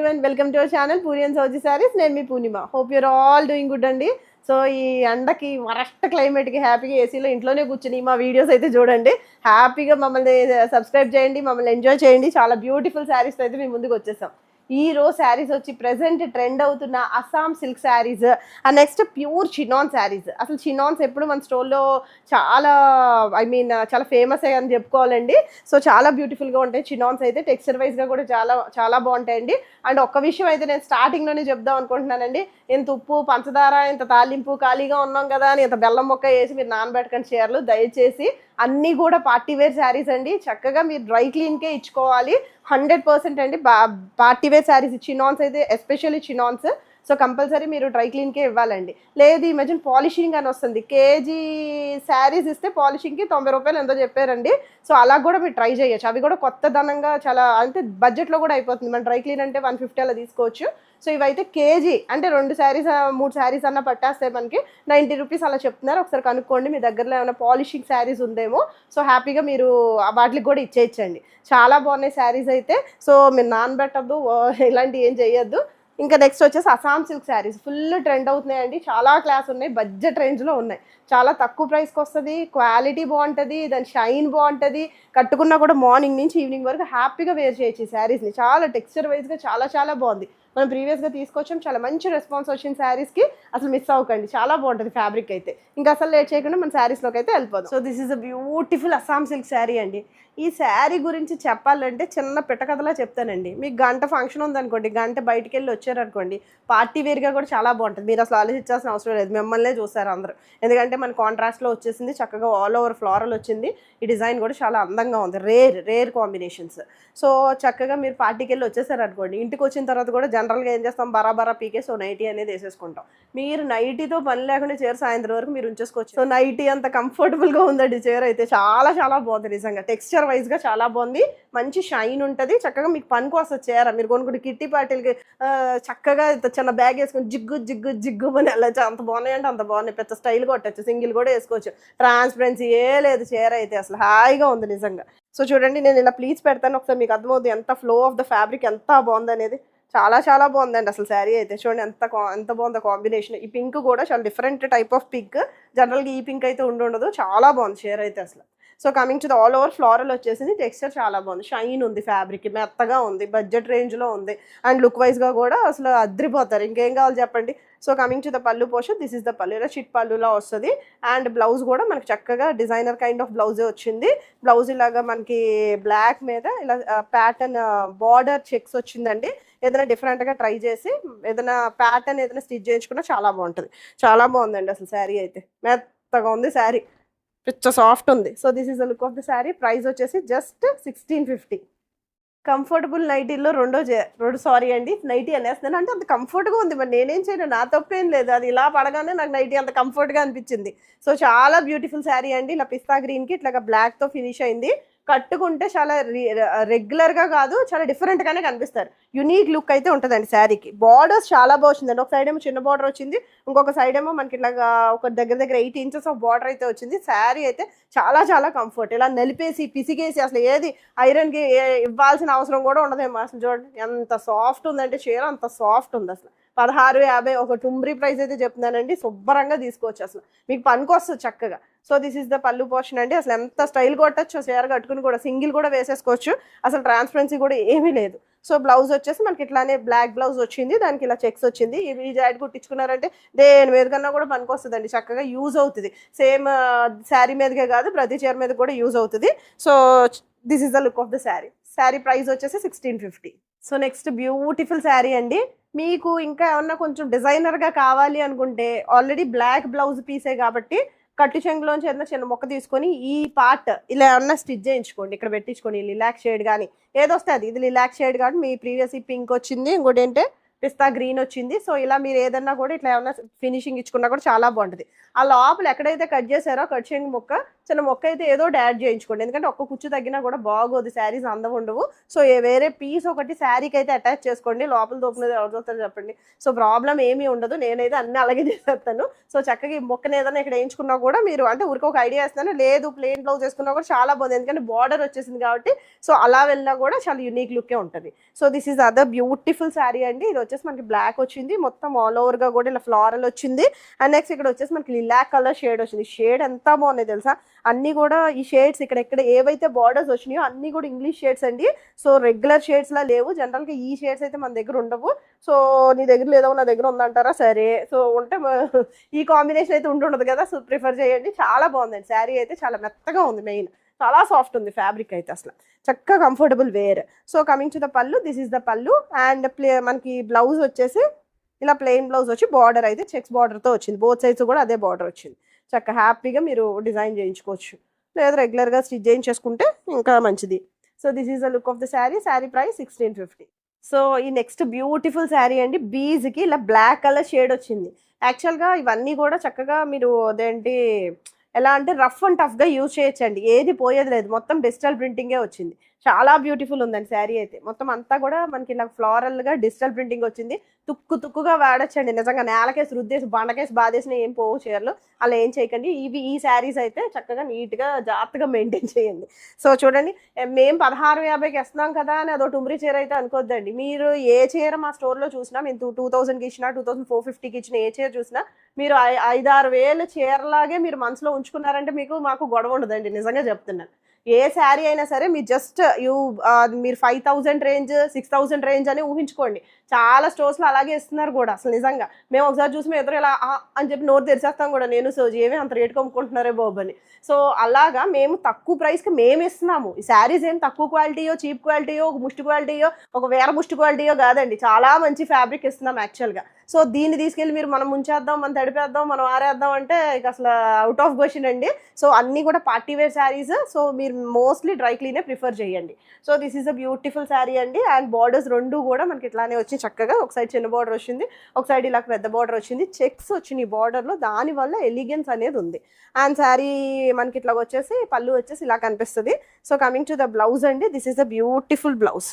Everyone, welcome to our channel Puri and Sowji saris. నేను మీ Purnima. Hope you're all doing good అండి. So ఈ ఎండకి వరస్ట్ క్లైమేట్కి హ్యాపీగా ఏసీలో ఇంట్లోనే కూర్చుని మా వీడియోస్ అయితే చూడండి. హ్యాపీగా మమ్మల్ని సబ్స్క్రైబ్ చేయండి, మమ్మల్ని ఎంజాయ్ చేయండి. చాలా బ్యూటిఫుల్ శారీస్ అయితే మీ ముందుకు వచ్చేసాం. ఈ రోజు శారీస్ వచ్చి ప్రెసెంట్ ట్రెండ్ అవుతున్న Assam silk saris, and next pure chinon saris. అసలు చినాన్స్ ఎప్పుడు మన స్టోర్లో చాలా చాలా ఫేమస్ అని చెప్పుకోవాలండి. సో చాలా బ్యూటిఫుల్గా ఉంటాయి చినాన్స్ అయితే. టెక్స్చర్ వైజ్గా కూడా చాలా చాలా బాగుంటాయండి. అండ్ ఒక్క విషయం అయితే నేను స్టార్టింగ్లోనే చెప్దాం అనుకుంటున్నానండి. ఇంత ఉప్పు పంచదార ఇంత తాలింపు ఖాళీగా ఉన్నాం కదా అని ఇంత బెల్లం మొక్క వేసి మీరు నానబెట్టకండి చీరలు దయచేసి. అన్నీ కూడా పార్టీ వేర్ శారీస్ అండి. చక్కగా మీరు డ్రై క్లీన్కే ఇచ్చుకోవాలి. 100% అండి. పార్టీ వేర్ శారీస్ చినాన్స్ అయితే ఎస్పెషల్లీ చినాన్స్. సో కంపల్సరీ మీరు డ్రై క్లీన్కే ఇవ్వాలండి. లేదు ఈ మధ్యన పాలిషింగ్ అని వస్తుంది, కేజీ శారీస్ ఇస్తే పాలిషింగ్కి 90 రూపాయలు ఎంతో చెప్పారండి. సో అలా కూడా మీరు ట్రై చేయొచ్చు. అవి కూడా కొత్తదనంగా చాలా అంటే బడ్జెట్లో కూడా అయిపోతుంది. మన డ్రై క్లీన్ అంటే 150 అలా తీసుకోవచ్చు. సో ఇవైతే కేజీ అంటే 2 శారీస్ 3 శారీస్ అన్న పట్టేస్తాయి మనకి. 90 రూపీస్ అలా చెప్తున్నారు. ఒకసారి కనుక్కోండి మీ దగ్గరలో ఏమైనా పాలిషింగ్ శారీస్ ఉందేమో. సో హ్యాపీగా మీరు వాటికి కూడా ఇచ్చేయచ్చండి. చాలా బాగున్నాయి శారీస్ అయితే. సో మీరు నానబెట్టద్దు, ఇలాంటివి ఏం చేయొద్దు. ఇంకా నెక్స్ట్ వచ్చేసి Assam silk saris full trend అవుతున్నాయండి. చాలా క్లాస్ ఉన్నాయి, బడ్జెట్ రేంజ్లో ఉన్నాయి. చాలా తక్కువ ప్రైస్కి వస్తుంది, క్వాలిటీ బాగుంటుంది, దాని షైన్ బాగుంటుంది. కట్టుకున్నా కూడా మార్నింగ్ నుంచి ఈవినింగ్ వరకు హ్యాపీగా వేర్ చేయొచ్చు ఈ శారీస్ని. చాలా టెక్స్చర్ వైజ్గా చాలా చాలా బాగుంది. మనం ప్రీవియస్గా తీసుకొచ్చాం, చాలా మంచి రెస్పాన్స్ వచ్చిన శారీస్కి. అసలు మిస్ అవ్వకండి, చాలా బాగుంటుంది ఫ్యాబ్రిక్ అయితే. ఇంకా అసలు లేట్ చేయకుండా మన శారీస్లోకి అయితే వెళ్ళిపోదాం. So this is a beautiful Assam silk sari అండి. ఈ శారీ గురించి చెప్పాలంటే చిన్న పిట్టకథలా చెప్తానండి. మీకు గంట ఫంక్షన్ ఉందనుకోండి, గంట బయటికి వెళ్ళి వచ్చారనుకోండి, పార్టీ వేర్గా కూడా చాలా బాగుంటుంది. మీరు అసలు ఆలోచించాల్సిన అవసరం లేదు, మిమ్మల్నే చూస్తారు అందరూ. ఎందుకంటే మన కాంట్రాస్ట్లో వచ్చేసింది, చక్కగా ఆల్ ఓవర్ ఫ్లోరల్ వచ్చింది. ఈ డిజైన్ కూడా చాలా అందంగా ఉంది. Rare combinations. సో చక్కగా మీరు పార్టీకి వెళ్ళి వచ్చేసారనుకోండి, ఇంటికి వచ్చిన తర్వాత కూడా జనరల్గా ఏం చేస్తాం, బరాబరా పీకే సో నైటీ అనేది వేసేసుకుంటాం. మీరు నైటీతో పని లేకుండా చీర సాయంత్రం వరకు మీరు ఉంచేసుకోవచ్చు. సో నైటీ అంత కంఫర్టబుల్గా ఉందండి చీర అయితే. చాలా చాలా బాగుంది నిజంగా. టెక్స్చర్ వైజ్గా చాలా బాగుంది, మంచి షైన్ ఉంటుంది. చక్కగా మీకు పనికి వస్తుంది చీర. మీరు కొనుక్కుంటే కిట్టి పార్టీలకి చక్కగా చిన్న బ్యాగ్ వేసుకొని జిగ్గు జిగ్గు జిగ్గు అని వెళ్ళచ్చు. అంత బాగున్నాయి అంటే అంత బాగున్నాయి. పెద్ద స్టైల్ కొట్టచ్చు, సింగిల్ కూడా వేసుకోవచ్చు. ట్రాన్స్పరెన్సీ ఏ లేదు చీర అయితే. అసలు హాయిగా ఉంది నిజంగా. సో చూడండి, నేను ఇలా ప్లీజ్ పెడతాను, ఒకసారి మీకు అర్థమవుతుంది ఎంత ఫ్లో ఆఫ్ ద ఫ్యాబ్రిక్ ఎంత బాగుంది అనేది. చాలా చాలా బాగుందండి అసలు శారీ అయితే. చూడండి ఎంత బాగుందో కాంబినేషన్. ఈ పింక్ కూడా చాలా డిఫరెంట్ టైప్ ఆఫ్ పింక్. జనరల్గా ఈ పింక్ అయితే ఉండదు. చాలా బాగుంది చీర అయితే అసలు. So coming to the all over floral వచ్చేసింది. టెక్స్చర్ చాలా బాగుంది, షైన్ ఉంది, ఫ్యాబ్రిక్ మెత్తగా ఉంది, బడ్జెట్ రేంజ్లో ఉంది. అండ్ లుక్ వైజ్గా కూడా అసలు అద్రిపోతారు. ఇంకేం కావాలి చెప్పండి. సో కమింగ్ టు ద పళ్ళు పోర్షన్, దిస్ ఇస్ ద పళ్ళు. ఇలా చిట్ పళ్ళులా వస్తుంది. అండ్ బ్లౌజ్ కూడా మనకి చక్కగా డిజైనర్ కైండ్ ఆఫ్ బ్లౌజే వచ్చింది. బ్లౌజ్ ఇలాగా మనకి బ్లాక్ మీద ఇలా ప్యాటర్న్ బార్డర్ చెక్స్ వచ్చిందండి. ఏదైనా డిఫరెంట్గా ట్రై చేసి ఏదైనా ప్యాటర్న్ ఏదైనా స్టిచ్ చేయించుకున్నా చాలా బాగుంటుంది. చాలా బాగుందండి అసలు శారీ అయితే. మెత్తగా ఉంది శారీ, పిచ్చ సాఫ్ట్ ఉంది. So this is the look of the sari. Price వచ్చేసి జస్ట్ 1650. కంఫర్టబుల్ నైటీల్లో రెండు సారీ అండి, నైటీ అనేస్తున్నాను అంటే అంత కంఫర్ట్గా ఉంది. మరి నేనేం చేయను, నా తప్పేం లేదు. అది ఇలా పడగానే నాకు నైటీ అంత కంఫర్ట్గా అనిపించింది. సో చాలా బ్యూటిఫుల్ శారీ అండి. ఇలా పిస్తా గ్రీన్కి ఇట్లా బ్లాక్తో ఫినిష్ అయింది. కట్టుకుంటే చాలా రెగ్యులర్గా కాదు, చాలా డిఫరెంట్గానే కనిపిస్తారు. యునీక్ లుక్ అయితే ఉంటుందండి శారీకి. బార్డర్స్ చాలా బాగుంది. ఒక సైడ్ ఏమో చిన్న బార్డర్ వచ్చింది, ఇంకొక సైడ్ ఏమో మనకి ఇట్లాగా ఒక దగ్గర 8 ఇంచెస్ ఆఫ్ బార్డర్ అయితే వచ్చింది. శారీ అయితే చాలా చాలా కంఫర్ట్. ఇలా నలిపేసి పిసిగేసి అసలు ఏది ఐరన్కి ఇవ్వాల్సిన అవసరం కూడా ఉండదేమో. అసలు చూడండి ఎంత సాఫ్ట్ ఉందంటే చీర, అంత సాఫ్ట్ ఉంది అసలు. 1650 ఒక టుంబ్రీ ప్రైస్ అయితే చెప్తున్నానండి. శుభ్రంగా తీసుకోవచ్చు, అసలు మీకు పనికి వస్తుంది చక్కగా. సో దిస్ ఇస్ ద పళ్ళు పోర్షన్ అండి. అసలు ఎంత స్టైల్ కొట్టచ్చు చీర కట్టుకుని కూడా, సింగిల్ కూడా వేసేసుకోవచ్చు. అసలు ట్రాన్స్పరెన్సీ కూడా ఏమీ లేదు. సో బ్లౌజ్ వచ్చేసి మనకి ఇట్లానే బ్లాక్ బ్లౌజ్ వచ్చింది, దానికి ఇలా చెక్స్ వచ్చింది. ఈ జాకెట్ కుట్టించుకున్నారంటే దేని మీద కన్నా కూడా పనికి వస్తుందండి, చక్కగా యూజ్ అవుతుంది. సేమ్ శారీ మీదకే కాదు, ప్రతి చీర మీద కూడా యూజ్ అవుతుంది. So this is the look of the sari. Sari price వచ్చేసి 1650. సో నెక్స్ట్ బ్యూటిఫుల్ శారీ అండి. మీకు ఇంకా ఏమన్నా కొంచెం డిజైనర్గా కావాలి అనుకుంటే, ఆల్రెడీ బ్లాక్ బ్లౌజ్ పీసే కాబట్టి కట్టు చెంగులోంచి ఏదైనా చిన్న మొక్క తీసుకొని ఈ పార్ట్ ఇలా ఏమన్నా స్టిచ్ చేయించుకోండి, ఇక్కడ పెట్టించుకోండి. లిలాక్ షేడ్ కానీ ఏదొస్తే అది. ఇది లిలాక్ షేడ్ కాబట్టి మీ ప్రీవియస్ ఈ పింక్ వచ్చింది, ఇంకోటి ఏంటంటే పిస్తా గ్రీన్ వచ్చింది. సో ఇలా మీరు ఏదన్నా కూడా ఇట్లా ఏమన్నా ఫినిషింగ్ ఇచ్చుకున్నా కూడా చాలా బాగుంటుంది. ఆ లోపల ఎక్కడైతే కట్ చేశారో కట్ చేయని ముక్క, చిన్న మొక్క అయితే ఏదో ఒకటి యాడ్ చేయించుకోండి. ఎందుకంటే ఒక్క కుచ్చు తగ్గినా కూడా బాగోదు, శారీస్ అందం ఉండవు. సో వేరే పీస్ ఒకటి శారీకి అయితే అటాచ్ చేసుకోండి. లోపల దోపినది ఎవరు చూస్తారో చెప్పండి. సో ప్రాబ్లం ఏమీ ఉండదు. నేనైతే అన్ని అలాగే చేసేస్తాను. సో చక్కగా ఈ మొక్కని ఏదైనా ఇక్కడ వేయించుకున్నా కూడా మీరు అంటే ఊరికి ఒక ఐడియా ఇస్తాను. లేదు ప్లెయిన్ బ్లౌజ్ వేసుకున్నా కూడా చాలా బాగుంది, ఎందుకంటే బార్డర్ వచ్చేసింది కాబట్టి. సో అలా వెళ్ళినా కూడా చాలా యూనిక్ లుక్కే ఉంటుంది. So this is other beautiful sari అండి. ఇది వచ్చేసి మనకి బ్లాక్ వచ్చింది, మొత్తం ఆల్ ఓవర్గా కూడా ఇలా ఫ్లారల్ వచ్చింది. అండ్ నెక్స్ట్ ఇక్కడ వచ్చేసి మనకి లిలాక్ కలర్ షేడ్ వచ్చింది. షేడ్ ఎంత బాగున్నాయి తెలుసా, అన్ని కూడా ఈ షేడ్స్ ఇక్కడ ఏవైతే బార్డర్స్ వచ్చినాయో అన్ని కూడా ఇంగ్లీష్ షేడ్స్ అండి. సో రెగ్యులర్ షేడ్స్ లా లేవు. జనరల్గా ఈ షేడ్స్ అయితే మన దగ్గర ఉండవు. సో నీ దగ్గర లేదో నా దగ్గర ఉందంటారా, సరే సో ఉంటే ఈ కాంబినేషన్ అయితే ఉంటుండదు కదా. సో ప్రిఫర్ చేయండి. చాలా బాగుందండి శారీ అయితే, చాలా మెత్తగా ఉంది, మెయిన్ చాలా సాఫ్ట్ ఉంది ఫ్యాబ్రిక్ అయితే, అసలు చక్కగా comfortable wear. So coming to the pallu, this is the pallu. And మనకి బ్లౌజ్ వచ్చేసి ఇలా ప్లెయిన్ బ్లౌజ్ వచ్చి బార్డర్ అయితే చెక్స్ బార్డర్తో వచ్చింది. బోత్ సైడ్స్ కూడా అదే బార్డర్ వచ్చింది. చక్కగా హ్యాపీగా మీరు డిజైన్ చేయించుకోవచ్చు, లేదా రెగ్యులర్గా స్టిచ్ చేయించేసుకుంటే ఇంకా మంచిది. So this is the look of the sari. Sari price 1650. So ఈ నెక్స్ట్ బ్యూటిఫుల్ శారీ అండి. బీజ్కి ఇలా బ్లాక్ కలర్ షేడ్ వచ్చింది. యాక్చువల్గా ఇవన్నీ కూడా చక్కగా మీరు అదేంటి ఎలా అంటే రఫ్ అండ్ టఫ్గా యూజ్ చేయొచ్చండి, ఏది పోయేది లేదు. మొత్తం డిజిటల్ ప్రింటింగే వచ్చింది. చాలా బ్యూటిఫుల్ ఉందండి శారీ అయితే. మొత్తం అంతా కూడా మనకి ఇలా ఫ్లోరల్గా డిజిటల్ ప్రింటింగ్ వచ్చింది. తుక్కుగా వాడచ్చండి, నిజంగా నేలకేసి రుద్దేసి బండకేసి బాధేసిన ఏం పోవు చీరలు, అలా ఏం చేయకండి. ఈ శారీస్ అయితే చక్కగా నీట్గా జాగ్రత్తగా మెయింటైన్ చేయండి. సో చూడండి, మేము 1650కి ఇస్తున్నాం కదా అని అదో టుమ్రీ చీర అయితే అనుకోద్దండి. మీరు ఏ చీర మా స్టోర్లో చూసినా, మేము 2000కి ఇచ్చినా 2450కి ఇచ్చిన ఏ చీర చూసినా మీరు 5-6 వేలు చీరలాగే మీరు మనసులో ఉంచుకున్నారంటే మాకు గొడవ ఉండదండి, నిజంగా చెప్తున్నాను. ఏ శారీ అయినా సరే మీరు జస్ట్ మీరు 5000 రేంజ్ 6000 రేంజ్ అని ఊహించుకోండి. చాలా స్టోర్స్లో అలాగే ఇస్తున్నారు కూడా. అసలు నిజంగా మేము ఒకసారి చూసి మేము ఎదురు ఇలా అని చెప్పి నోరు తెరిచేస్తాం కూడా, నేను సోజీ ఏమి అంత రేటు కొనుక్కుంటున్నారే బాబు అని. సో అలాగా మేము తక్కువ ప్రైస్కి మేము ఇస్తున్నాము. ఈ శారీస్ ఏం తక్కువ క్వాలిటీయో చీప్ క్వాలిటీయో ఒక ముష్టి క్వాలిటీయో ఒక వేరే ముష్టి క్వాలిటీయో కాదండి, చాలా మంచి ఫ్యాబ్రిక్ ఇస్తున్నాం యాక్చువల్గా. సో దీన్ని తీసుకెళ్ళి మీరు మనం ముంచేద్దాం, మనం తడిపేద్దాం, మనం ఆరేద్దాం అంటే ఇక అసలు అవుట్ ఆఫ్ క్వశ్చన్ అండి. సో అన్నీ కూడా పార్టీ వేర్ శారీస్. సో మీరు మోస్ట్లీ డ్రై క్లీనే ప్రిఫర్ చేయండి. So this is a beautiful sari అండి. అండ్ బార్డర్స్ రెండు కూడా మనకి ఇట్లానే వచ్చి చక్కగా ఒక సైడ్ చిన్న బార్డర్ వచ్చింది, ఒక సైడ్ ఇలా పెద్ద బార్డర్ వచ్చింది. చెక్స్ వచ్చినాయి బార్డర్లో, దానివల్ల ఎలిగెన్స్ అనేది ఉంది. అండ్ శారీ మనకి ఇట్లా వచ్చేసి పళ్ళు వచ్చేసి ఇలా కనిపిస్తుంది. So coming to the blouse అండి, this is a beautiful blouse.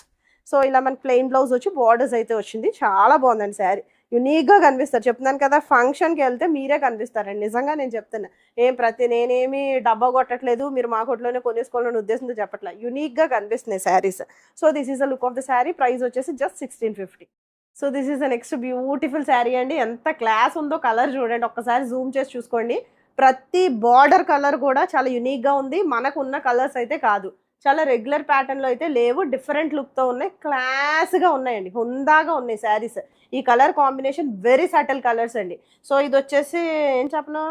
So ఇలా మనకి ప్లెయిన్ బ్లౌజ్ వచ్చి బార్డర్స్ అయితే వచ్చింది. చాలా బాగుందండి శారీ, యునీక్గా కనిపిస్తారు. చెప్తున్నాను కదా, ఫంక్షన్కి వెళ్తే మీరే కనిపిస్తారండి, నిజంగా నేను చెప్తున్నా. నేనేమి డబ్బా కొట్టట్లేదు, మీరు మా కొట్లోనే కొనేసుకోవాలని ఉద్దేశంతో చెప్పట్లేదు. యునీక్గా కనిపిస్తున్నాయి saris. So this is the look of the sari. Price వచ్చేసి just 1650. So this is the next beautiful sari అండి. ఎంత క్లాస్ ఉందో, కలర్ చూడండి, ఒక్కసారి జూమ్ చేసి చూసుకోండి. ప్రతి బార్డర్ కలర్ కూడా చాలా యునీక్గా ఉంది. మనకు ఉన్న కలర్స్ అయితే కాదు, చాలా రెగ్యులర్ ప్యాటర్న్లో అయితే లేవు, డిఫరెంట్ లుక్తో ఉన్నాయి, క్లాస్గా ఉన్నాయండి, హుందాగా ఉన్నాయి శారీస్. ఈ colour combination very subtle colours అండి. సో ఇది వచ్చేసి ఏం చెప్పను,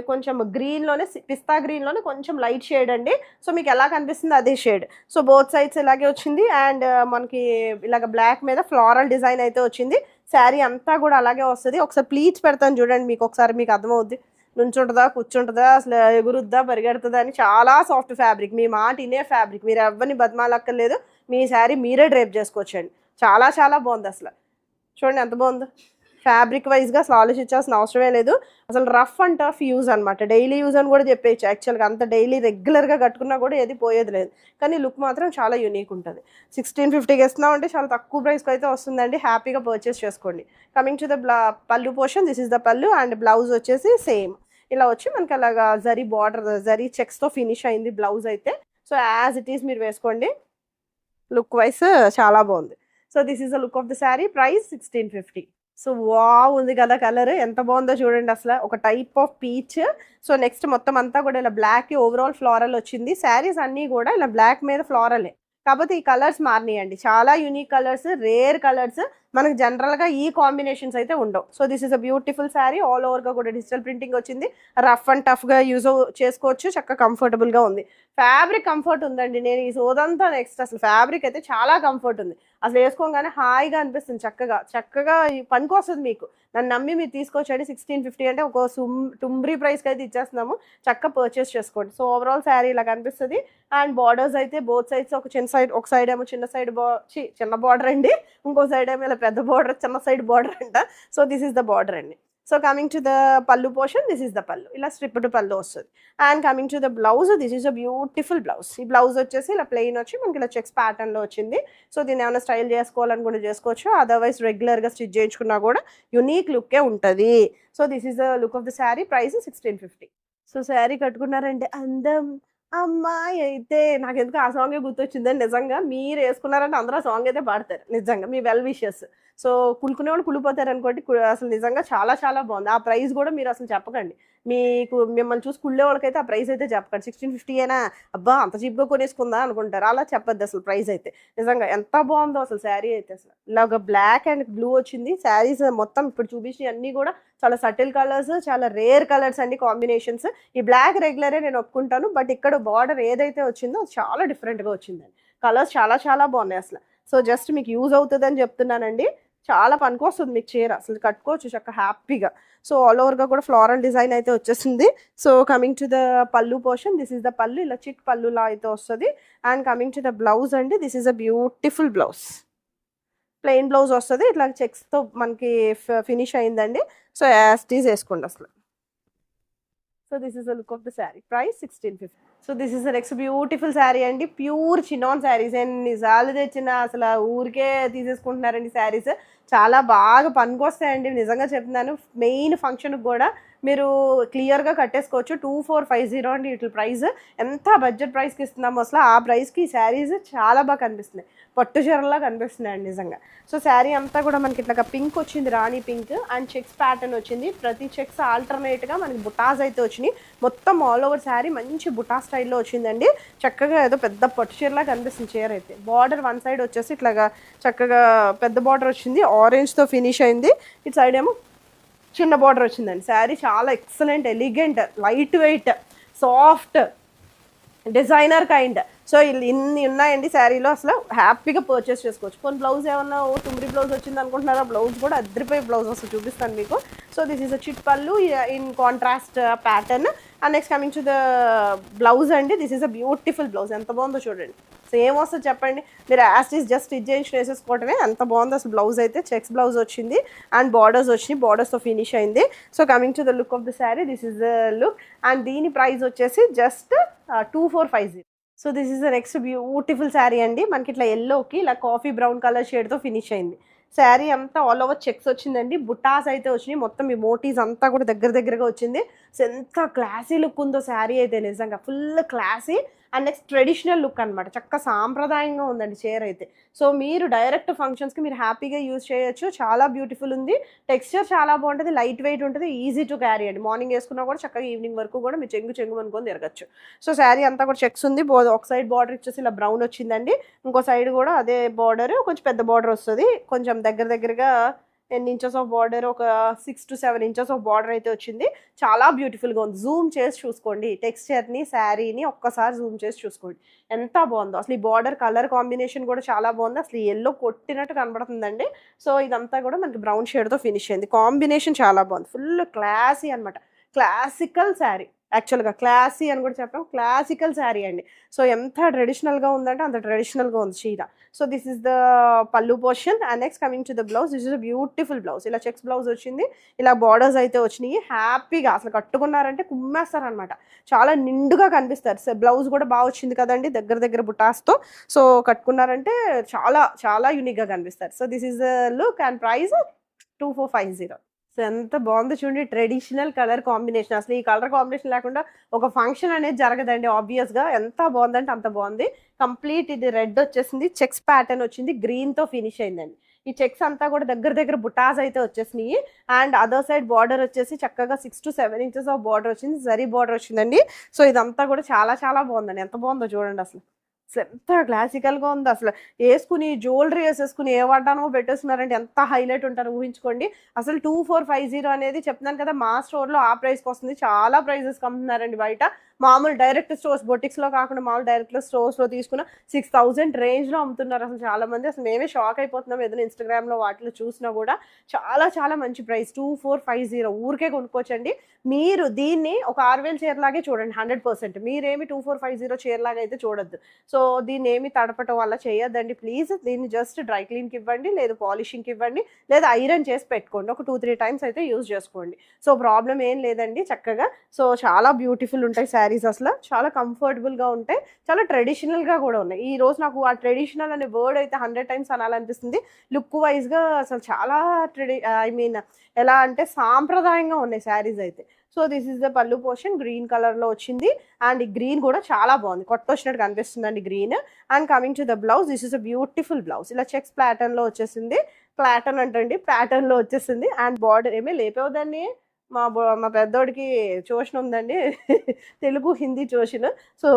కొంచెం గ్రీన్లోనే పిస్తా గ్రీన్లోనే కొంచెం లైట్ షేడ్ అండి. సో మీకు ఎలా కనిపిస్తుంది అదే షేడ్. సో బోత్ సైడ్స్ ఇలాగే వచ్చింది. అండ్ మనకి ఇలాగ బ్లాక్ మీద ఫ్లోరల్ డిజైన్ అయితే వచ్చింది. శారీ అంతా కూడా అలాగే వస్తుంది. ఒకసారి ప్లీజ్ పెడతాను చూడండి, మీకు ఒకసారి మీకు అర్థమవుద్ది. నుంచుంటుందా, కూర్చుంటుందా, అసలు ఎగురుద్దా, పరిగెడుతుందా అని. చాలా సాఫ్ట్ ఫ్యాబ్రిక్, మీ మాట ఇనే ఫ్యాబ్రిక్, మీరు ఎవరిని బతిమాలక్కర్లేదు. మీ శారీ మీరే డ్రైప్ చేసుకోవచ్చండి. చాలా చాలా బాగుంది అసలు. చూడండి ఎంత బాగుందో. ఫ్యాబ్రిక్ వైజ్గా అసలు ఆలోచించాల్సిన అవసరమే లేదు. అసలు రఫ్ అండ్ టఫ్ యూజ్ అనమాట, డైలీ యూజ్ అని కూడా చెప్పేయచ్చు. యాక్చువల్గా అంత డైలీ రెగ్యులర్గా కట్టుకున్నా కూడా ఏది పోయేది లేదు, కానీ లుక్ మాత్రం చాలా యూనిక్ ఉంటుంది. 1650కి ఇస్తున్నాం అంటే చాలా తక్కువ ప్రైస్కి అయితే వస్తుందండి. హ్యాపీగా పర్చేస్ చేసుకోండి. కమింగ్ టు ద పళ్ళు portion, this is the pallu. And blouse వచ్చేసి సేమ్ ఇలా వచ్చి మనకి అలాగా జరీ బార్డర్, జరీ చెక్స్తో ఫినిష్ అయింది బ్లౌజ్ అయితే. సో యాజ్ ఇట్ ఈస్ మీరు వేసుకోండి, లుక్ వైస్ చాలా బాగుంది. So this is the look of the sari. Price 1650. So wow ఉంది కదా కలర్, ఎంత బాగుందో చూడండి అసలు, ఒక type of peach. So next మొత్తం అంతా కూడా ఇలా బ్లాక్ ఓవరాల్ ఫ్లోరల్ వచ్చింది. శారీస్ అన్నీ కూడా ఇలా బ్లాక్ మీద ఫ్లోరలే, కాకపోతే ఈ కలర్స్ మారినాయండి. చాలా యూనిక్ కలర్స్, రేర్ కలర్స్, మనకు జనరల్గా ఈ కాంబినేషన్స్ అయితే ఉండవు. So this is a beautiful sari. All ఓవర్గా కూడా డిజిటల్ ప్రింటింగ్ వచ్చింది. రఫ్ అండ్ టఫ్గా యూజ్ చేసుకోవచ్చు, చక్కగా కంఫర్టబుల్గా ఉంది. ఫ్యాబ్రిక్ కంఫర్ట్ ఉందండి. నేను ఈ సోదంతా నెక్స్ట్ అసలు ఫ్యాబ్రిక్ అయితే చాలా కంఫర్ట్ ఉంది. అసలు వేసుకోగానే హాయిగా అనిపిస్తుంది, చక్కగా చక్కగా పనికొస్తుంది మీకు. నన్ను నమ్మి మీరు తీసుకొచ్చండి. 1650 అంటే ఒక టుంబ్రీ ప్రైస్కి అయితే ఇచ్చేస్తున్నాము, చక్కగా పర్చేస్ చేసుకోండి. సో ఓవరాల్ శారీ ఇలా కనిపిస్తుంది. అండ్ బార్డర్స్ అయితే బోత్ సైడ్స్ ఒక సైడ్ ఏమో చిన్న సైడ్ చిన్న బార్డర్ అండి, ఇంకో సైడ్ ఏమో ఇలా పెద్ద బార్డర్, చిన్న సైడ్ బార్డర్ అంట. So this is the border అండి. So coming to the pallu portion, this is the pallu, ఇలా స్ట్రిప్డ్ పల్లు వస్తుంది. And coming to the blouse, this is a beautiful blouse. ఈ బ్లౌజ్ వచ్చేసి ఇలా ప్లెయిన్ వచ్చి మనకి ఇలా చెక్స్ ప్యాటర్న్లో వచ్చింది. సో దీన్ని ఏమైనా స్టైల్ చేసుకోవాలని కూడా చేసుకోవచ్చు, అదర్వైజ్ రెగ్యులర్గా స్టిచ్ చేయించుకున్నా కూడా యునీక్ లుక్కే ఉంటుంది. So this is the look of the sari. Price 1650. So sari కట్టుకున్నారంటే అందం అమ్మాయి అయితే, నాకు ఎందుకు ఆ సాంగే గుర్తొచ్చిందని. నిజంగా మీరు వేసుకున్నారంటే అందరూ ఆ సాంగ్ అయితే పాడతారు, నిజంగా మీ వెల్ విషెస్. సో కులుకునే వాళ్ళు కులిపోతారు అనుకోండి, అసలు నిజంగా చాలా చాలా బాగుంది. ఆ ప్రైస్ కూడా మీరు అసలు చెప్పకండి, మిమ్మల్ని చూసి కుళ్ళే వాళ్ళకైతే ఆ ప్రైస్ అయితే చెప్పకండి. 1650 అయినా అబ్బా అంత చీప్గా కొనేసుకుందా అనుకుంటారు, అలా చెప్పద్దు అసలు. ప్రైస్ అయితే నిజంగా ఎంత బాగుందో అసలు శారీ అయితే. అసలు ఇలాగ బ్లాక్ అండ్ బ్లూ వచ్చింది. శారీస్ మొత్తం ఇప్పుడు చూపించిన అన్నీ కూడా చాలా సటిల్ కలర్స్, చాలా రేర్ కలర్స్ అండి, కాంబినేషన్స్. ఈ బ్లాక్ రెగ్యులరే నేను ఒప్పుకుంటాను, బట్ ఇక్కడ బార్డర్ ఏదైతే వచ్చిందో చాలా డిఫరెంట్గా వచ్చిందండి. కలర్స్ చాలా చాలా బాగున్నాయి అసలు. సో జస్ట్ మీకు యూజ్ అవుతుందని చెప్తున్నానండి, చాలా పనికొస్తుంది మీకు చీర, అసలు కట్టుకోవచ్చు చక్కగా హ్యాపీగా. సో ఆల్ ఓవర్గా కూడా ఫ్లోరల్ డిజైన్ అయితే వచ్చేసింది. So coming to the pallu portion, this is the pallu, ఇలా చిట్ పల్లులా అయితే వస్తుంది. And coming to the blouse అండి, this is a beautiful blouse. Plain blouse వస్తుంది, ఇట్లా చెక్స్తో మనకి ఫినిష్ అయిందండి. సో యాస్టీస్ వేసుకోండి అసలు. So this is the look of the sari. Price 1650. So this is the next beautiful sari అండి, ప్యూర్ చినాన్ శారీస్. ఎన్నిసార్లు తెచ్చిన అసలు ఊరికే తీసేసుకుంటున్నారండి శారీస్. చాలా బాగా పనికొస్తాయండి, నిజంగా చెప్తున్నాను. మెయిన్ ఫంక్షన్కి కూడా మీరు క్లియర్గా కట్టేసుకోవచ్చు. 2450 అండి వీటి ప్రైస్. ఎంత బడ్జెట్ ప్రైస్కి ఇస్తున్నాము అసలు, ఆ ప్రైస్కి ఈ శారీస్ చాలా బాగా కనిపిస్తున్నాయి, పట్టు చీరలా కనిపిస్తున్నాయండి నిజంగా. సో శారీ అంతా కూడా మనకి ఇట్లా పింక్ వచ్చింది, రాణి పింక్, అండ్ చెక్స్ ప్యాటర్న్ వచ్చింది. ప్రతి చెక్స్ ఆల్టర్నేట్గా మనకి బుటాస్ అయితే వచ్చినాయి. మొత్తం ఆల్ ఓవర్ శారీ మంచి బుటా స్టైల్లో వచ్చిందండి. చక్కగా ఏదో పెద్ద పట్టు చీరలా కనిపిస్తుంది చీర అయితే. బార్డర్ వన్ సైడ్ వచ్చేసి ఇట్లాగా చక్కగా పెద్ద బార్డర్ వచ్చింది, ఆరెంజ్తో ఫినిష్ అయింది. ఇటు సైడ్ ఏమో చిన్న బార్డర్ వచ్చిందండి. శారీ చాలా excellent, elegant, light weight, soft, designer kind. So ఇన్ని ఉన్నాయండి శారీలో, అసలు హ్యాపీగా పర్చేస్ చేసుకోవచ్చు. కొన్ని బ్లౌజ్ ఏమన్నా తుమ్మిడి బ్లౌజ్ వచ్చింది అనుకుంటున్నారా, బ్లౌజ్ కూడా అద్దరిపోయి బ్లౌజ్ అసలు చూపిస్తాను మీకు. So this is a chit pallu in contrast pattern. And next coming to the blouse అండి, this is a beautiful blouse. ఎంత బాగుందో చూడండి. సో ఏమొస్తుంది చెప్పండి, మీరు యాస్టీస్ జస్ట్ స్టిచ్ చేయించి వేసేసుకోవటమే, ఎంత బాగుంది అసలు. బ్లౌజ్ అయితే చెక్స్ బ్లౌజ్ వచ్చింది, అండ్ బార్డర్స్ వచ్చినాయి, బార్డర్స్తో ఫినిష్ అయింది. So coming to the look of the sari, this is the look. And దీని ప్రైస్ వచ్చేసి just 2450. So this is the next beautiful sari అండి. మనకి ఇట్లా ఎల్లోకి ఇలా కాఫీ బ్రౌన్ కలర్ షేడ్తో ఫినిష్ అయింది. శారీ అంతా ఆల్ ఓవర్ చెక్స్ వచ్చిందండి, బుటాస్ అయితే వచ్చినాయి, మొత్తం ఈ మోటీస్ అంతా కూడా దగ్గరగా వచ్చింది. సో ఎంత క్లాసీ లుక్ ఉందో శారీ అయితే, నిజంగా full classy. And next traditional look అనమాట, చక్కగా సాంప్రదాయంగా ఉందండి చీర అయితే. సో మీరు డైరెక్ట్ ఫంక్షన్స్కి మీరు హ్యాపీగా యూజ్ చేయొచ్చు, చాలా బ్యూటిఫుల్ ఉంది. టెక్స్చర్ చాలా బాగుంటుంది, లైట్ వెయిట్ ఉంటుంది, ఈజీ టు క్యారీ అండి. మార్నింగ్ వేసుకున్నా కూడా చక్కగా ఈవినింగ్ వరకు కూడా మీరు చెంగు అనుకొని తిరగచ్చు. సో శారీ అంతా కూడా చెక్స్ ఉంది, ఒక సైడ్ బార్డర్ ఇచ్చేసి ఇలా బ్రౌన్ వచ్చిందండి, ఇంకో సైడ్ కూడా అదే బార్డర్, కొంచెం పెద్ద బార్డర్ వస్తుంది, కొంచెం దగ్గరగా 10 ఇంచెస్ ఆఫ్ బార్డర్, ఒక 6 to 7 ఇంచెస్ ఆఫ్ బార్డర్ అయితే వచ్చింది. చాలా బ్యూటిఫుల్గా ఉంది. జూమ్ చేసి చూసుకోండి టెక్స్చర్ని, శారీని ఒక్కసారి జూమ్ చేసి చూసుకోండి ఎంత బాగుందో అసలు. ఈ బార్డర్ కలర్ కాంబినేషన్ కూడా చాలా బాగుంది, అసలు ఎల్లో కొట్టినట్టు కనబడుతుందండి. సో ఇదంతా కూడా మనకి బ్రౌన్ షేడ్తో ఫినిష్ అయింది, కాంబినేషన్ చాలా బాగుంది, ఫుల్ క్లాసీ అనమాట. క్లాసికల్ శారీ, యాక్చువల్గా క్లాసీ అని కూడా చెప్పాం, క్లాసికల్ శారీ అండి. సో ఎంత ట్రెడిషనల్గా ఉందంటే అంత ట్రెడిషనల్గా ఉంది చీర. So this is the pallu portion. And next coming to the blouse, this is a beautiful blouse. ఇలా చెక్స్ బ్లౌజ్ వచ్చింది, ఇలా బార్డర్స్ అయితే వచ్చినాయి. హ్యాపీగా అసలు కట్టుకున్నారంటే కుమ్మేస్తారనమాట, చాలా నిండుగా కనిపిస్తారు. సో బ్లౌజ్ కూడా బాగా వచ్చింది కదండి, దగ్గర బుటాస్తో. సో కట్టుకున్నారంటే చాలా చాలా యూనిక్గా కనిపిస్తారు. So this is the look and price 2450. So ఎంత బాగుందో చూడండి, ట్రెడిషనల్ కలర్ కాంబినేషన్. అసలు ఈ కలర్ కాంబినేషన్ లేకుండా ఒక ఫంక్షన్ అనేది జరగదండి ఆబ్వియస్గా. ఎంత బాగుందంటే అంత బాగుంది. కంప్లీట్ ఇది రెడ్ వచ్చేసింది, చెక్స్ ప్యాటర్న్ వచ్చింది, గ్రీన్తో ఫినిష్ అయిందండి. ఈ చెక్స్ అంతా కూడా దగ్గర బుటాస్ అయితే వచ్చేసినాయి. అండ్ అదర్ సైడ్ బార్డర్ వచ్చేసి చక్కగా 6 to 7 ఇంచెస్ ఆఫ్ బార్డర్ వచ్చింది, జరీ బార్డర్ వచ్చిందండి. సో ఇదంతా కూడా చాలా చాలా బాగుందండి, ఎంత బాగుందో చూడండి అసలు. ఎంత క్లాసికల్గా ఉంది అసలు. వేసుకుని జ్యువెలరీ వేసేసుకుని ఏ వాటానో పెట్టేస్తున్నారంటే ఎంత హైలైట్ ఉంటారో ఊహించుకోండి. అసలు 2450 అనేది చెప్తున్నాను కదా, మా స్టోర్లో ఆ ప్రైస్కి వస్తుంది. చాలా ప్రైజెస్ అమ్ముతున్నారండి బయట, మామూలు డైరెక్ట్ స్టోర్స్ బొటిక్స్లో కాకుండా మామూలు డైరెక్ట్ స్టోర్స్లో తీసుకున్న 6,000 రేంజ్లో అమ్ముతున్నారు అసలు చాలామంది. అసలు మేమే షాక్ అయిపోతున్నాం ఏదైనా ఇన్స్టాగ్రామ్లో వాటిలో చూసినా కూడా. చాలా చాలా మంచి ప్రైస్ 2450 ఊరికే కొనుక్కోవచ్చండి. మీరు దీన్ని ఒక 6,000 చీరలాగే చూడండి 100%. మీరేమి 2450 చీరలాగా అయితే చూడొద్దు. సో దీన్ని ఏమి తడపటం వల్ల చేయొద్దండి ప్లీజ్. దీన్ని జస్ట్ డ్రై క్లీన్కి ఇవ్వండి, లేదా పాలిషింగ్కి ఇవ్వండి, లేదా ఐరన్ చేసి పెట్టుకోండి. ఒక 2-3 టైమ్స్ అయితే యూజ్ చేసుకోండి. సో ప్రాబ్లం ఏం లేదండి చక్కగా. సో చాలా బ్యూటిఫుల్ ఉంటాయి శారీస్, అసలు చాలా కంఫర్టబుల్గా ఉంటాయి, చాలా ట్రెడిషనల్గా కూడా ఉన్నాయి. ఈ రోజు నాకు ఆ ట్రెడిషనల్ అనే వర్డ్ అయితే 100 టైమ్స్ అనాలనిపిస్తుంది. లుక్ వైజ్గా అసలు చాలా ఐ మీన్ ఎలా అంటే సాంప్రదాయంగా ఉన్నాయి శారీస్ అయితే. So this is the pallu portion, green కలర్లో వచ్చింది. అండ్ ఈ గ్రీన్ కూడా చాలా బాగుంది, కొట్టొచ్చినట్టు కనిపిస్తుందండి green. And coming to the blouse, this is a beautiful blouse. ఇలా చెక్స్ ప్యాటర్న్లో వచ్చేసింది. ప్యాటర్న్ అంటండి, ప్యాటర్న్లో వచ్చేసింది. అండ్ బార్డర్ ఏమీ లేపేవదాన్ని, మా పెద్దోడికి ట్యూషన్ ఉందండి తెలుగు హిందీ ట్యూషన్. సో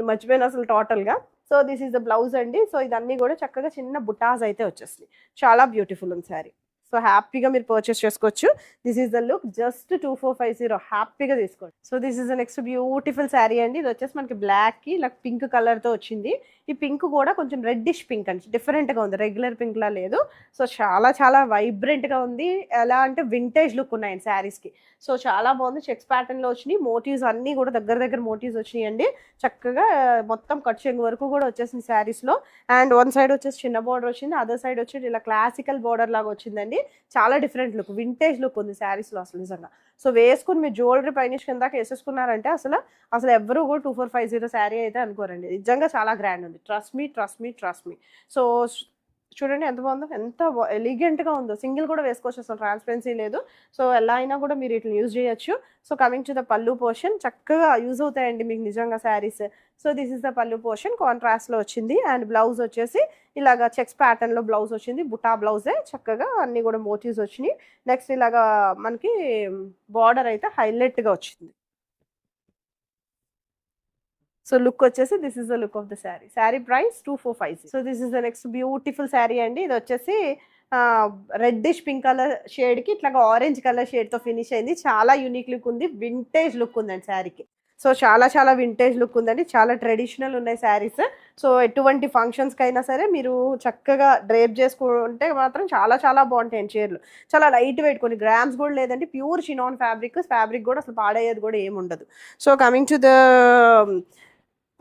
మర్చిపోయిన అసలు టోటల్గా. So this is the blouse అండి. సో ఇదన్నీ కూడా చక్కగా చిన్న బుటాస్ అయితే వచ్చేస్తుంది. చాలా బ్యూటిఫుల్ ఉంది శారీ. సో హ్యాపీగా మీరు పర్చేస్ చేసుకోవచ్చు. This is the look, just 2450 హ్యాపీగా తీసుకోండి. So this is the next beautiful sari అండి. ఇది వచ్చేసి మనకి బ్లాక్కి ఇలా పింక్ కలర్తో వచ్చింది. ఈ పింక్ కూడా కొంచెం రెడ్డిష్ పింక్ అండి, డిఫరెంట్గా ఉంది, రెగ్యులర్ పింక్లా లేదు. సో చాలా చాలా వైబ్రెంట్గా ఉంది. ఎలా అంటే వింటేజ్ లుక్ ఉన్నాయండి శారీస్కి. సో చాలా బాగుంది. చెక్స్ ప్యాటర్న్లో వచ్చినాయి, మోటివ్స్ అన్నీ కూడా దగ్గర దగ్గర మోటివ్స్ వచ్చినాయి అండి. చక్కగా మొత్తం కట్ చెంగు వరకు కూడా వచ్చేసింది శారీస్లో. అండ్ వన్ సైడ్ వచ్చేసి చిన్న బార్డర్ వచ్చింది, అదర్ సైడ్ వచ్చి ఇలా క్లాసికల్ బార్డర్ లాగా వచ్చిందండి. చాలా డిఫరెంట్ లుక్, వింటేజ్ లుక్ ఉంది శారీస్లో అసలు నిజంగా. సో వేసుకుని మీరు జ్యువెలరీ పైనుంచి కిందాక వేసేసుకున్నారంటే అసలు ఎవరు కూడా 2450 శారీ అయితే అనుకోరండి. నిజంగా చాలా గ్రాండ్ ఉంది. Trust me trust me trust me. So చూడండి ఎంత బాగుందో, ఎంత ఎలిగెంట్గా ఉందో. సింగిల్ కూడా వేసుకోవచ్చు, అసలు ట్రాన్స్పరెన్సీ లేదు. సో ఎలా అయినా కూడా మీరు ఇట్లా యూజ్ చేయొచ్చు. So coming to the pallu portion, చక్కగా యూజ్ అవుతాయండి మీకు నిజంగా saris. So this is the pallu portion, కాంట్రాస్ట్లో వచ్చింది. అండ్ బ్లౌజ్ వచ్చేసి ఇలాగా చెక్స్ ప్యాటర్న్లో బ్లౌజ్ వచ్చింది, బుటా బ్లౌజే. చక్కగా అన్నీ కూడా మోటివ్స్ వచ్చినాయి. నెక్స్ట్ ఇలాగా మనకి బార్డర్ అయితే హైలైట్గా వచ్చింది. సో లుక్ వచ్చేసి this is the look of the sari. Sari price 2450. So this is the next beautiful sari అండి. ఇది వచ్చేసి రెడ్డిష్ పింక్ కలర్ షేడ్కి ఇట్లాగా ఆరెంజ్ కలర్ షేడ్తో ఫినిష్ అయింది. చాలా యూనిక్ లుక్ ఉంది, వింటేజ్ లుక్ ఉందండి శారీకి. సో చాలా చాలా వింటేజ్ లుక్ ఉందండి, చాలా ట్రెడిషనల్ ఉన్నాయి శారీస్. సో ఎటువంటి ఫంక్షన్స్కి అయినా సరే మీరు చక్కగా డ్రేప్ చేసుకుంటే మాత్రం చాలా చాలా బాగుంటాయండి చీరలు. చాలా లైట్ వెయిట్, కొన్ని గ్రామ్స్ కూడా లేదండి, ప్యూర్ చినాన్ ఫ్యాబ్రిక్ కూడా అసలు పాడయ్యేది కూడా ఏముండదు. So coming to the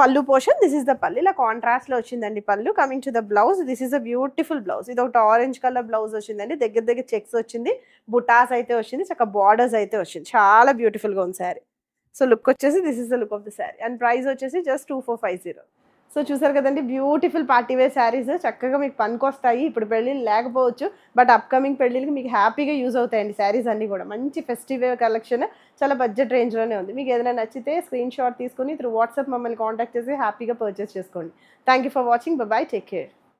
pallu portion, this is the pallu, ఇలా కాంట్రాస్ట్లో వచ్చిందండి పల్లు. Coming to the blouse, this is a beautiful blouse. ఇది ఒకటి ఆరెంజ్ కలర్ బ్లౌజ్ వచ్చిందండి, దగ్గర దగ్గర చెక్స్ వచ్చింది, బుటాస్ అయితే వచ్చింది, చక్కగా బార్డర్స్ అయితే వచ్చింది. చాలా బ్యూటిఫుల్గా ఉంది శారీ. సో లుక్ వచ్చేసి this is the look of the sari. And price వచ్చేసి జస్ట్ 2450. సో చూసారు కదండి, బ్యూటిఫుల్ పార్టీ వేర్ శారీస్ చక్కగా మీకు పనికొస్తాయి. ఇప్పుడు పెళ్ళిళ్ళు లేకపోవచ్చు, బట్ అప్కమింగ్ పెళ్ళిళ్ళకి మీకు హ్యాపీగా యూజ్ అవుతాయండి శారీస్ అన్నీ కూడా. మంచి ఫెస్టివ్ వేర్ కలెక్షన్, చాలా బడ్జెట్ రేంజ్లోనే ఉంది. మీకు ఏదైనా నచ్చితే స్క్రీన్ షాట్ తీసుకుని త్రూ వాట్సాప్ మమ్మల్ని కాంటాక్ట్ చేసి హ్యాపీగా పర్చేస్ చేసుకోండి. Thank you for watching. Bye, take care.